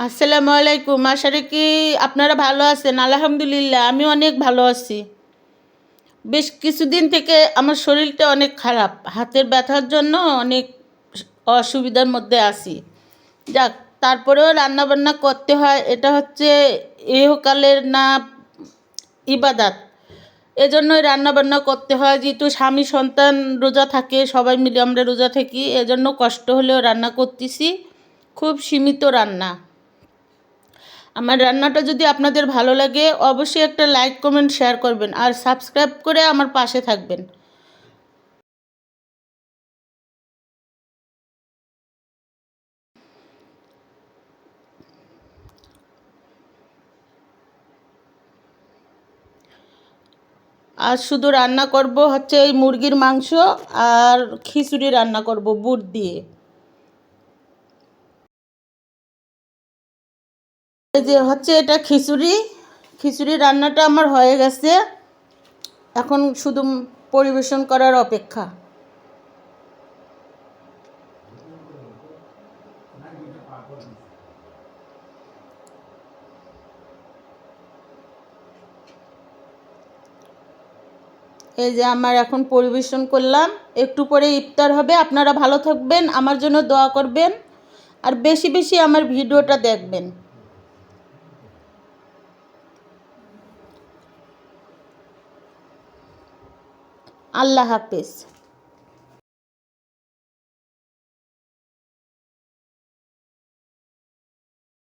আসসালামু আলাইকুম। আশা রাখি আপনারা ভালো আছেন। আলহামদুলিল্লাহ আমি অনেক ভালো আছি। বেশ কিছুদিন থেকে আমার শরীরটা অনেক খারাপ, হাতের ব্যথার জন্য অনেক অসুবিধার মধ্যে আছি। যাক, তারপরেও রান্নাবান্না করতে হয়, এটা হচ্ছে ইহকালের না ইবাদাত। এজন্যই রান্নাবান্না করতে হয়, যেহেতু স্বামী সন্তান রোজা থাকে, সবাই মিলে আমরা রোজা থাকি, এজন্য কষ্ট হলেও রান্না করতেছি। খুব সীমিত রান্না। আমার রান্নাটা যদি আপনাদের ভালো লাগে অবশ্যই একটা লাইক কমেন্ট শেয়ার করবেন আর সাবস্ক্রাইব করে আমার পাশে থাকবেন। আর শুধু রান্না করব হচ্ছে এই মুরগির মাংস আর খিচুড়ি রান্না করব বুট দিয়ে। এই যে হচ্ছে এটা খিচুড়ি। খিচুড়ি রান্নাটা আমার হয়ে গেছে, এখন শুধু পরিবেশন করার অপেক্ষা। এই যে আমার এখন পরিবেশন করলাম, একটু পরে ইফতার হবে। আপনারা ভালো থাকবেন, আমার জন্য দোয়া করবেন আর বেশি বেশি আমার ভিডিওটা দেখবেন। আল্লাহ হাফেজ।